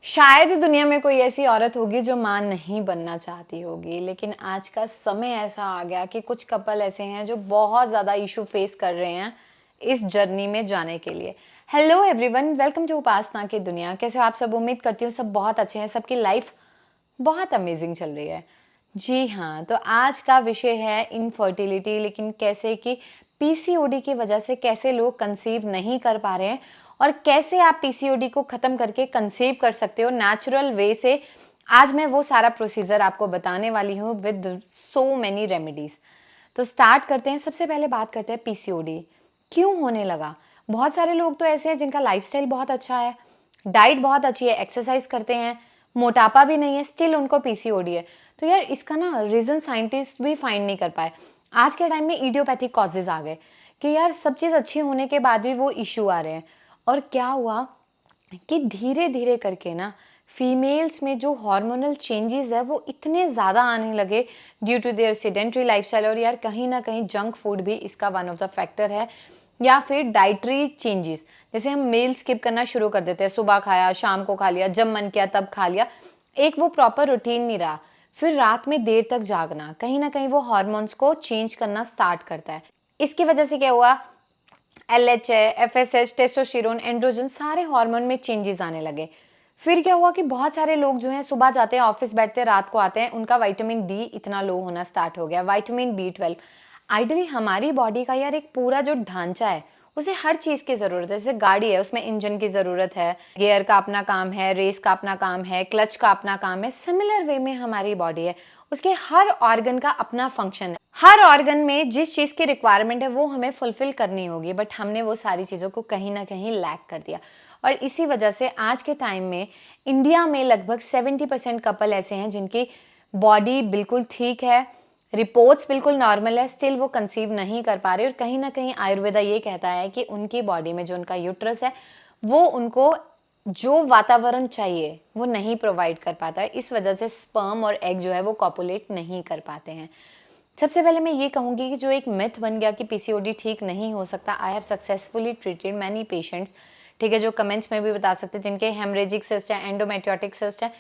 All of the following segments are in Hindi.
शायद ही दुनिया में कोई ऐसी औरत होगी जो माँ नहीं बनना चाहती होगी, लेकिन आज का समय ऐसा आ गया कि कुछ कपल ऐसे हैं जो बहुत ज़्यादा इशू फेस कर रहे हैं इस जर्नी में जाने के लिए। हेलो एवरीवन, वेलकम टू उपासना की दुनिया। कैसे हो आप सब? उम्मीद करती हूँ सब बहुत अच्छे हैं, सबकी लाइफ बहुत अमेजिंग चल रही है। जी हाँ, तो आज का विषय है इनफर्टिलिटी, लेकिन कैसे कि पीसीओडी की वजह से कैसे लोग कंसीव नहीं कर पा रहे हैं और कैसे आप पीसीओडी को खत्म करके कंसीव कर सकते हो नेचुरल वे से। आज मैं वो सारा प्रोसीजर आपको बताने वाली हूँ विद सो मेनी रेमेडीज। तो स्टार्ट करते हैं। सबसे पहले बात करते हैं पीसीओडी क्यों होने लगा। बहुत सारे लोग तो ऐसे हैं जिनका लाइफस्टाइल बहुत अच्छा है, डाइट बहुत अच्छी है, एक्सरसाइज करते हैं, मोटापा भी नहीं है, स्टिल उनको पीसीओडी है। तो यार इसका ना रीजन साइंटिस्ट भी फाइंड नहीं कर पाए। आज के टाइम में इडियोपैथिक कॉजेज आ गए कि यार सब चीज़ अच्छी होने के बाद भी वो इशू आ रहे हैं। और क्या हुआ कि धीरे धीरे करके ना फीमेल्स में जो हार्मोनल चेंजेस है वो इतने ज़्यादा आने लगे due to their sedentary lifestyle. और यार कहीं ना कहीं जंक फूड भी इसका वन ऑफ द फैक्टर है, या फिर डाइटरी चेंजेस। जैसे हम मील स्किप करना शुरू कर देते हैं, सुबह खाया, शाम को खा लिया, जब मन किया तब खा लिया, एक वो प्रॉपर रूटीन नहीं रहा। फिर रात में देर तक जागना कहीं ना कहीं वो हार्मोन्स को चेंज करना स्टार्ट करता है। इसकी वजह से क्या हुआ, एलएचए, एफएसएच, टेस्टोस्टेरोन, एंड्रोजन, सारे हार्मोन में चेंजेस आने लगे। फिर क्या हुआ कि बहुत सारे लोग जो हैं सुबह जाते हैं, ऑफिस बैठते हैं, रात को आते हैं, उनका विटामिन डी इतना लो होना स्टार्ट हो गया, विटामिन बी 12। आइडली हमारी बॉडी का यार एक पूरा जो ढांचा है उसे हर चीज की जरूरत है। जैसे गाड़ी है, उसमें इंजन की जरूरत है, गियर का अपना काम है, रेस का अपना काम है, क्लच का अपना काम है। सिमिलर वे में हमारी बॉडी है, उसके हर ऑर्गन का अपना फंक्शन है। हर ऑर्गन में जिस चीज की रिक्वायरमेंट है वो हमें फुलफिल करनी होगी, बट हमने वो सारी चीजों को कहीं ना कहीं लैक कर दिया। और इसी वजह से आज के टाइम में इंडिया में लगभग 70% कपल ऐसे हैं जिनकी बॉडी बिल्कुल ठीक है, रिपोर्ट्स बिल्कुल नॉर्मल है, स्टिल वो कंसीव नहीं कर पा रहे। और कहीं ना कहीं आयुर्वेदा ये कहता है कि उनकी बॉडी में जो उनका यूट्रस है वो उनको जो वातावरण चाहिए वो नहीं प्रोवाइड कर पाता है। इस वजह से स्पर्म और एग जो है वो कॉपुलेट नहीं कर पाते हैं। सबसे पहले मैं ये कहूंगी कि जो एक मिथ बन गया कि पीसीओडी ठीक नहीं हो सकता, I have successfully treated many patients. ठीक है, जो कमेंट्स में भी बता सकते हैं जिनके हेमरेजिक सिस्ट है, एंडोमेट्रियोटिक सिस्ट है,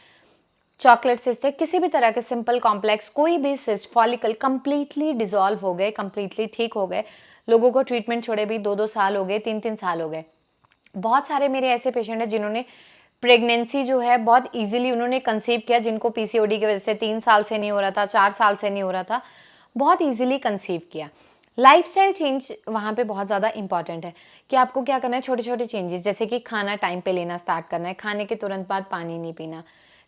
चॉकलेट सिस्ट है, किसी भी तरह के सिंपल कॉम्प्लेक्स कोई भी सिस्ट, फॉलिकल कंप्लीटली डिसॉल्व हो गए, कंप्लीटली ठीक हो गए। लोगों को ट्रीटमेंट छोड़े भी 2-2 साल हो गए, 3-3 साल हो गए। बहुत सारे मेरे ऐसे पेशेंट हैं जिन्होंने प्रेगनेंसी जो है बहुत इजीली उन्होंने कंसीव किया, जिनको पीसीओडी की वजह से 3 साल से नहीं हो रहा था, 4 साल से नहीं हो रहा था, बहुत इजीली कंसीव किया। लाइफस्टाइल चेंज वहाँ पे बहुत ज़्यादा इंपॉर्टेंट है कि आपको क्या करना है, छोटे छोटे चेंजेस, जैसे कि खाना टाइम पे लेना स्टार्ट करना है, खाने के तुरंत बाद पानी नहीं पीना।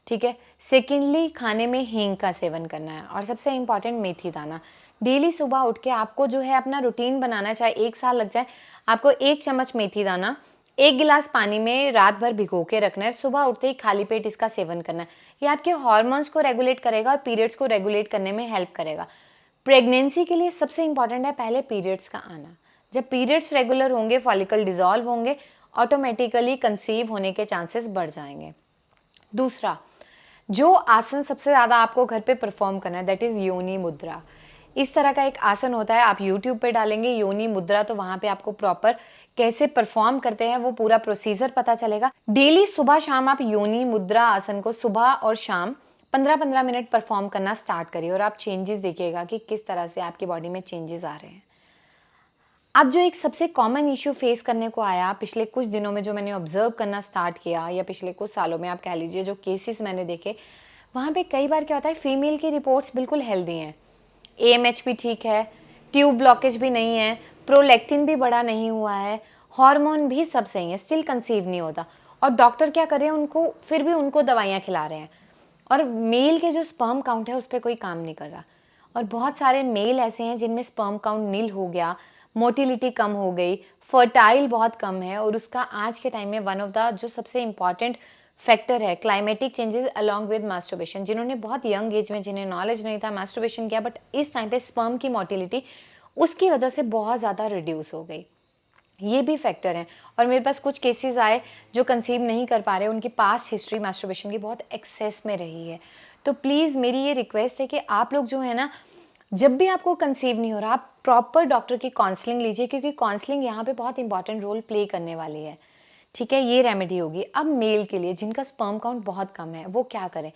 ठीक है। सेकेंडली, खाने में हींग का सेवन करना है। और सबसे इंपॉर्टेंट, मेथी दाना। डेली सुबह उठ के आपको जो है अपना रूटीन बनाना है, चाहे 1 साल लग जाए, आपको 1 चम्मच मेथी दाना 1 गिलास पानी में रात भर भिगो के रखना है, सुबह उठते ही खाली पेट इसका सेवन करना है। ये आपके हॉर्मोन्स को रेगुलेट करेगा और पीरियड्स को रेगुलेट करने में हेल्प करेगा। प्रेगनेंसी के लिए सबसे इंपॉर्टेंट है पहले पीरियड्स का आना। जब पीरियड्स रेगुलर होंगे, फॉलिकल डिसॉल्व होंगे, ऑटोमेटिकली कंसीव होने के चांसेस बढ़ जाएंगे। दूसरा, जो आसन सबसे ज़्यादा आपको घर पे परफॉर्म करना है, दैट इज़ योनि मुद्रा। इस तरह का एक आसन होता है, आप यूट्यूब पे डालेंगे योनि मुद्रा तो वहाँ पे आपको प्रॉपर कैसे परफॉर्म करते हैं वो पूरा प्रोसीजर पता चलेगा। डेली सुबह शाम आप योनि मुद्रा आसन को सुबह और शाम 15-15 मिनट परफॉर्म करना स्टार्ट करिए और आप चेंजेस देखिएगा कि किस तरह से आपकी बॉडी में चेंजेस आ रहे हैं। अब जो एक सबसे कॉमन इश्यू फेस करने को आया पिछले कुछ दिनों में, जो मैंने ऑब्जर्व करना स्टार्ट किया, या पिछले कुछ सालों में आप कह लीजिए जो केसेस मैंने देखे, वहाँ पे कई बार क्या होता है, फीमेल की रिपोर्ट्स बिल्कुल हेल्दी हैं, एएमएच भी ठीक है, ट्यूब ब्लॉकेज भी नहीं है, प्रोलैक्टिन भी बड़ा नहीं हुआ है, हार्मोन भी सब सही है, स्टिल कंसीव नहीं होता। और डॉक्टर क्या कर रहे हैं, उनको फिर भी उनको दवाइयाँ खिला रहे हैं। और मेल के जो स्पर्म काउंट है उस पर कोई काम नहीं कर रहा। और बहुत सारे मेल ऐसे हैं जिनमें स्पर्म काउंट नील हो गया, मोटिलिटी कम हो गई, फर्टाइल बहुत कम है। और उसका आज के टाइम में वन ऑफ द जो सबसे इंपॉर्टेंट फैक्टर है climatic changes along with masturbation. जिन्होंने बहुत यंग एज में, जिन्हें नॉलेज नहीं था, मास्टरबेशन किया, बट इस टाइम पे स्पर्म की मोटिलिटी उसकी वजह से बहुत ज़्यादा रिड्यूस हो गई। ये भी फैक्टर हैं। और मेरे पास कुछ केसेस आए जो कंसीव नहीं कर पा रहे, उनकी पास्ट हिस्ट्री मास्टरबेशन की बहुत एक्सेस में रही है। तो प्लीज़ मेरी ये रिक्वेस्ट है कि आप लोग जो है ना, जब भी आपको कंसीव नहीं हो रहा, आप प्रॉपर डॉक्टर की काउंसलिंग लीजिए, क्योंकि काउंसलिंग यहाँ पे बहुत इंपॉर्टेंट रोल प्ले करने वाली है। ठीक है, ये रेमेडी होगी। अब मेल के लिए जिनका स्पर्म काउंट बहुत कम है, वो क्या करें?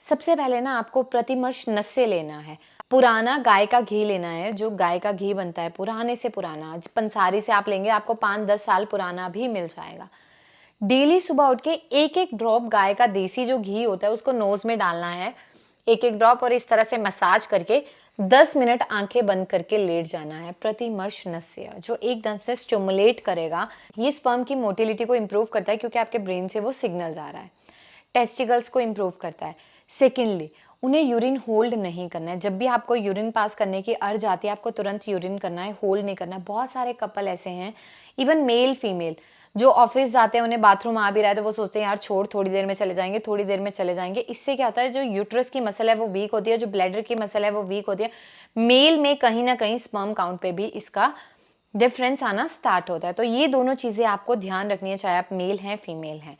सबसे पहले ना आपको प्रतिमर्श नस्से लेना है। पुराना गाय का घी लेना है, जो गाय का घी बनता है पुराने से पुराना, पंसारी से आप लेंगे आपको 5-10 साल पुराना भी मिल जाएगा। डेली सुबह उठ के एक-एक ड्रॉप गाय का देसी जो घी होता है उसको नोज़ में डालना है, एक-एक ड्रॉप, और इस तरह से मसाज करके 10 मिनट आंखें बंद करके लेट जाना है। प्रतिमर्श नस्य जो एकदम से स्टिमुलेट करेगा, ये स्पर्म की मोटिलिटी को इम्प्रूव करता है क्योंकि आपके ब्रेन से वो सिग्नल जा रहा है। टेस्टिकल्स को इम्प्रूव करता है। सेकेंडली, उन्हें यूरिन होल्ड नहीं करना है। जब भी आपको यूरिन पास करने की अर्ज आती है, आपको तुरंत यूरिन करना है, होल्ड नहीं करना है। बहुत सारे कपल ऐसे हैं, इवन मेल फीमेल, जो ऑफिस जाते हैं, उन्हें बाथरूम आ भी रहा है तो वो सोचते हैं यार छोड़, थोड़ी देर में चले जाएंगे, थोड़ी देर में चले जाएंगे। इससे क्या होता है, जो यूट्रस की मसल है वो वीक होती है, जो ब्लैडर की मसल है वो वीक होती है। मेल में कहीं ना कहीं स्पर्म काउंट पे भी इसका डिफरेंस आना स्टार्ट होता है। तो ये दोनों चीजें आपको ध्यान रखनी है, चाहे आप मेल हैं फीमेल हैं।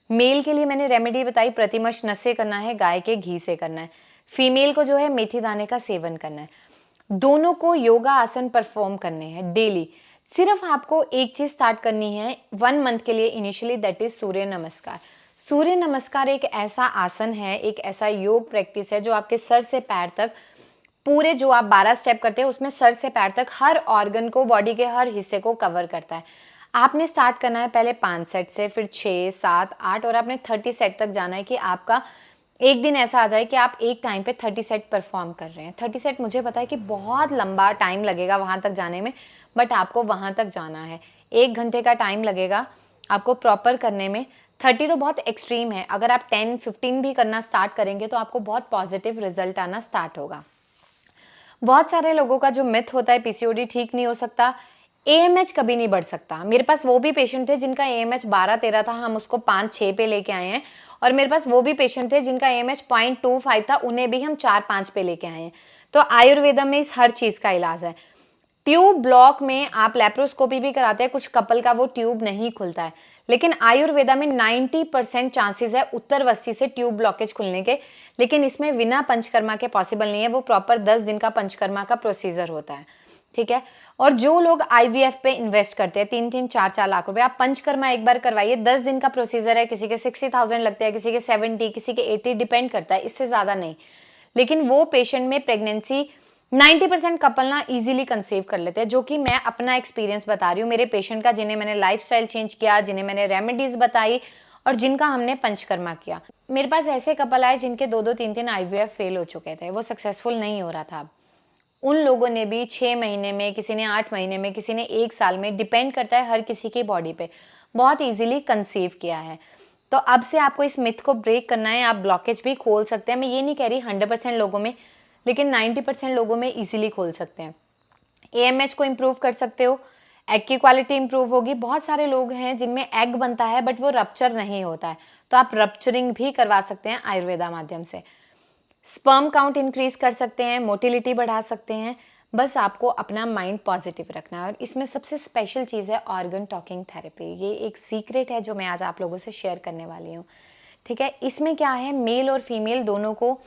मेल के लिए मैंने रेमेडी बताई, प्रतिमर्श नस से करना है, गाय के घी से करना है। फीमेल को जो है मेथी दाने का सेवन करना है। दोनों को योगा आसन परफॉर्म करने हैं डेली। सिर्फ आपको एक चीज स्टार्ट करनी है 1 मंथ के लिए इनिशियली, दैट इज सूर्य नमस्कार। सूर्य नमस्कार एक ऐसा आसन है, एक ऐसा योग प्रैक्टिस है जो आपके सर से पैर तक, पूरे जो आप 12 स्टेप करते हैं उसमें सर से पैर तक हर ऑर्गन को, बॉडी के हर हिस्से को कवर करता है। आपने स्टार्ट करना है पहले 5 सेट से, फिर 6, 7, 8, और आपने 30 सेट तक जाना है कि आपका एक दिन ऐसा आ जाए कि आप एक टाइम पे 30 सेट परफॉर्म कर रहे हैं। 30 सेट मुझे पता है कि बहुत लंबा टाइम लगेगा वहां तक जाने में, बट आपको वहां तक जाना है। 1 घंटे का टाइम लगेगा आपको प्रॉपर करने में। 30 तो बहुत एक्सट्रीम है, अगर आप 10-15 भी करना स्टार्ट करेंगे तो आपको बहुत पॉजिटिव रिजल्ट आना स्टार्ट होगा। बहुत सारे लोगों का जो मिथ होता है पीसीओडी ठीक नहीं हो सकता, एएमएच कभी नहीं बढ़ सकता। मेरे पास वो भी पेशेंट थे जिनका एएमएच 12-13 था, हम उसको 5-6 पे लेके आए हैं। और मेरे पास वो भी पेशेंट थे जिनका एएमएच 0.25 था, उन्हें भी हम 4-5 पे लेके आए हैं। तो आयुर्वेदा में इस हर चीज का इलाज है। ट्यूब ब्लॉक में आप लेप्रोस्कोपी भी कराते हैं, कुछ कपल का वो ट्यूब नहीं खुलता है, लेकिन आयुर्वेदा में 90% चांसेस है उत्तरवस्ती से ट्यूब ब्लॉकेज खुलने के। लेकिन इसमें बिना पंचकर्मा के पॉसिबल नहीं है, वो प्रॉपर 10 दिन का पंचकर्मा का प्रोसीजर होता है। ठीक है। और जो लोग आईवीएफ पे इन्वेस्ट करते हैं 3-3, 4-4 लाख रुपए, आप पंचकर्मा एक बार करवाइए, 10 दिन का प्रोसीजर है, किसी के 60,000 लगते हैं, किसी के 70, किसी के 80, डिपेंड करता है, इससे ज्यादा नहीं। लेकिन वो पेशेंट में प्रेगनेंसी 90% कपल ना इजीली कंसीव कर लेते हैं, जो कि मैं अपना एक्सपीरियंस बता रही हूँ मेरे पेशेंट का, जिन्हें मैंने लाइफस्टाइल चेंज किया, जिन्हें मैंने रेमेडीज बताई और जिनका हमने पंचकर्मा किया। मेरे पास ऐसे कपल आए जिनके 2-2, 3-3 आईवीएफ फेल हो चुके थे, वो सक्सेसफुल नहीं हो रहा था। उन लोगों ने भी 6 महीने में, किसी ने 8 महीने में, किसी ने 1 साल में, डिपेंड करता है हर किसी की बॉडी पे, बहुत इजीली कंसीव किया है। तो अब से आपको इस मिथ को ब्रेक करना है, आप ब्लॉकेज भी खोल सकते हैं। मैं ये नहीं कह रही 100% लोगों में, लेकिन 90% लोगों में इजीली खोल सकते हैं। एएमएच को इम्प्रूव कर सकते हो, एग की क्वालिटी इंप्रूव होगी। बहुत सारे लोग हैं जिनमें एग बनता है बट वो रप्चर नहीं होता है, तो आप रप्चरिंग भी करवा सकते हैं आयुर्वेदा माध्यम से। स्पर्म काउंट इंक्रीज कर सकते हैं, मोटिलिटी बढ़ा सकते हैं। बस आपको अपना माइंड पॉजिटिव रखना है। और इसमें सबसे स्पेशल चीज़ है ऑर्गन टॉकिंग थेरेपी। ये एक सीक्रेट है जो मैं आज आप लोगों से शेयर करने वाली हूँ। ठीक है। इसमें क्या है, मेल और फीमेल दोनों को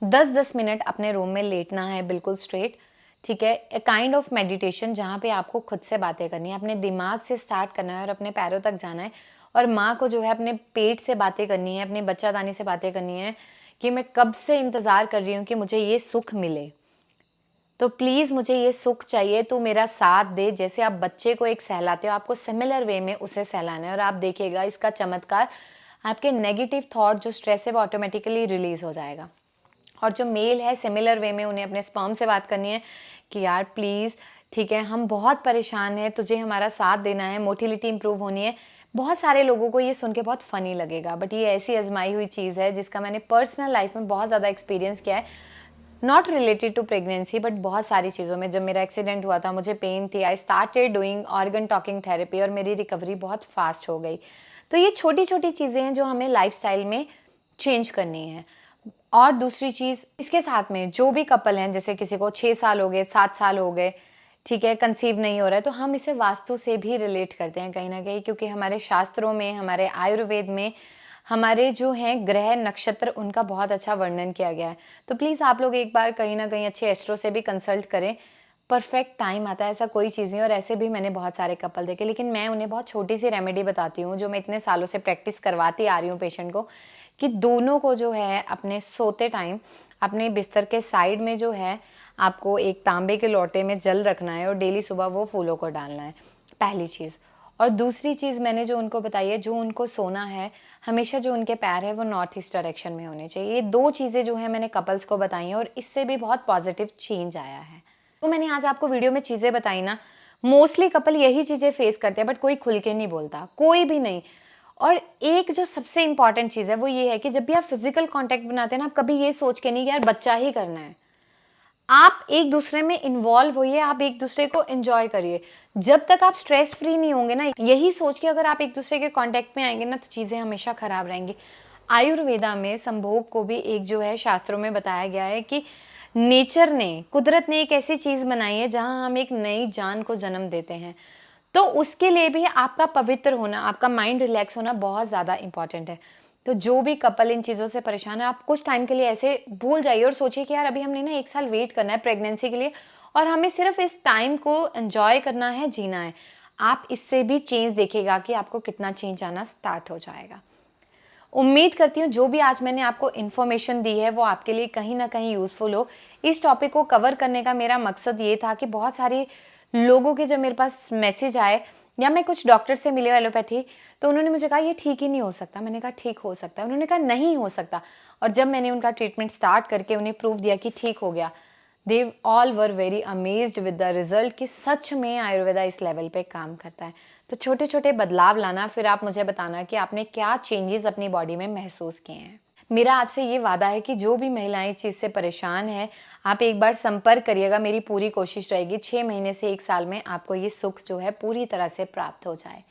10-10 मिनट अपने रूम में लेटना है बिल्कुल स्ट्रेट। ठीक है। ए काइंड ऑफ मेडिटेशन जहाँ पे आपको खुद से बातें करनी है, अपने दिमाग से स्टार्ट करना है और अपने पैरों तक जाना है। और माँ को जो है अपने पेट से बातें करनी है, अपनी बच्चादानी से बातें करनी है कि मैं कब से इंतजार कर रही हूँ कि मुझे ये सुख मिले, तो प्लीज मुझे ये सुख चाहिए, तू मेरा साथ दे। जैसे आप बच्चे को एक सहलाते हो, आपको सिमिलर वे में उसे सहलाना है। और आप देखिएगा इसका चमत्कार, आपके नेगेटिव थॉट जो स्ट्रेस है वो ऑटोमेटिकली रिलीज हो जाएगा। और जो मेल है, सिमिलर वे में उन्हें अपने स्पर्म से बात करनी है कि यार प्लीज, ठीक है, हम बहुत परेशान हैं, तुझे हमारा साथ देना है, मोटिलिटी इंप्रूव होनी है। बहुत सारे लोगों को ये सुन के बहुत फनी लगेगा, बट ये ऐसी आजमाई हुई चीज़ है जिसका मैंने पर्सनल लाइफ में बहुत ज़्यादा एक्सपीरियंस किया है। Not related to pregnancy, but बहुत सारी चीज़ों में। जब मेरा एक्सीडेंट हुआ था, मुझे पेन थी, I started doing organ talking therapy और मेरी रिकवरी बहुत फास्ट हो गई। तो ये छोटी छोटी चीज़ें हैं जो हमें लाइफस्टाइल में चेंज करनी है। और दूसरी चीज़ इसके साथ में, जो भी कपल हैं, जैसे किसी को 6 साल हो गए, 7 साल हो गए, ठीक है, कंसीव नहीं हो रहा है, तो हम इसे वास्तु से भी रिलेट करते हैं कहीं ना कहीं, क्योंकि हमारे शास्त्रों में, हमारे आयुर्वेद में, हमारे जो हैं ग्रह नक्षत्र, उनका बहुत अच्छा वर्णन किया गया है। तो प्लीज़ आप लोग एक बार कहीं ना कहीं अच्छे एस्ट्रो से भी कंसल्ट करें। परफेक्ट टाइम आता है, ऐसा कोई चीज़ नहीं। और ऐसे भी मैंने बहुत सारे कपल देखे, लेकिन मैं उन्हें बहुत छोटी सी रेमेडी बताती हूँ जो मैं इतने सालों से प्रैक्टिस करवाती आ रही हूँ पेशेंट को, कि दोनों को जो है अपने सोते टाइम अपने बिस्तर के साइड में जो है आपको एक तांबे के लोटे में जल रखना है और डेली सुबह वो फूलों को डालना है, पहली चीज़। और दूसरी चीज़ मैंने जो उनको बताई है, जो उनको सोना है, हमेशा जो उनके पैर है वो नॉर्थ ईस्ट डायरेक्शन में होने चाहिए। ये 2 चीज़ें जो हैं मैंने कपल्स को बताई हैं और इससे भी बहुत पॉजिटिव चेंज आया है। तो मैंने आज आपको वीडियो में चीज़ें बताई ना, मोस्टली कपल यही चीज़ें फेस करते हैं, बट कोई खुल के नहीं बोलता, कोई भी नहीं। और एक जो सबसे इंपॉर्टेंट चीज़ है वो ये है कि जब भी आप फिजिकल कांटेक्ट बनाते हैं ना, कभी ये सोच के नहीं कि यार बच्चा ही करना है। आप एक दूसरे में इन्वॉल्व होइए, आप एक दूसरे को एंजॉय करिए। जब तक आप स्ट्रेस फ्री नहीं होंगे ना, यही सोच के अगर आप एक दूसरे के कांटेक्ट में आएंगे ना, तो चीज़ें हमेशा खराब रहेंगी। आयुर्वेदा में संभोग को भी एक जो है शास्त्रों में बताया गया है कि नेचर ने, कुदरत ने एक ऐसी चीज़ बनाई है जहां हम एक नई जान को जन्म देते हैं। तो उसके लिए भी आपका पवित्र होना, आपका माइंड रिलैक्स होना बहुत ज़्यादा इंपॉर्टेंट है। तो जो भी कपल इन चीज़ों से परेशान है, आप कुछ टाइम के लिए ऐसे भूल जाइए और सोचिए कि यार अभी हमने ना 1 साल वेट करना है प्रेगनेंसी के लिए और हमें सिर्फ इस टाइम को एंजॉय करना है, जीना है। आप इससे भी चेंज देखिएगा कि आपको कितना चेंज आना स्टार्ट हो जाएगा। उम्मीद करती हूँ जो भी आज मैंने आपको इन्फॉर्मेशन दी है वो आपके लिए कहीं ना कहीं यूजफुल हो। इस टॉपिक को कवर करने का मेरा मकसद ये था कि बहुत सारे लोगों के जब मेरे पास मैसेज आए या मैं कुछ डॉक्टर से मिले एलोपैथी, तो उन्होंने मुझे कहा ये ठीक ही नहीं हो सकता। मैंने कहा ठीक हो सकता है। उन्होंने कहा नहीं हो सकता। और जब मैंने उनका ट्रीटमेंट स्टार्ट करके उन्हें प्रूव दिया कि ठीक हो गया, they all were very amazed with the result कि सच में आयुर्वेदा इस लेवल पे काम करता है। तो छोटे छोटे बदलाव लाना, फिर आप मुझे बताना कि आपने क्या चेंजेस अपनी बॉडी में महसूस किए हैं। मेरा आपसे ये वादा है कि जो भी महिलाएं इस चीज़ से परेशान है, आप एक बार संपर्क करिएगा। मेरी पूरी कोशिश रहेगी 6 महीने से 1 साल में आपको ये सुख जो है पूरी तरह से प्राप्त हो जाए।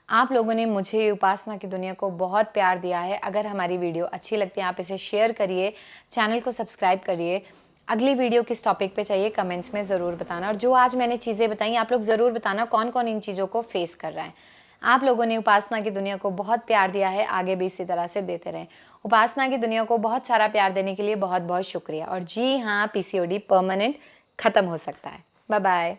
आप लोगों ने मुझे उपासना की दुनिया को बहुत प्यार दिया है। अगर हमारी वीडियो अच्छी लगती है आप इसे शेयर करिए, चैनल को सब्सक्राइब करिए। अगली वीडियो किस टॉपिक पे चाहिए कमेंट्स में ज़रूर बताना। और जो आज मैंने चीज़ें बताई आप लोग ज़रूर बताना कौन कौन इन चीज़ों को फेस कर रहा है। आप लोगों ने उपासना की दुनिया को बहुत प्यार दिया है, आगे भी इसी तरह से देते रहें। उपासना की दुनिया को बहुत सारा प्यार देने के लिए बहुत बहुत शुक्रिया। और जी हाँ, पीसीओडी परमानेंट खत्म हो सकता है। Bye bye.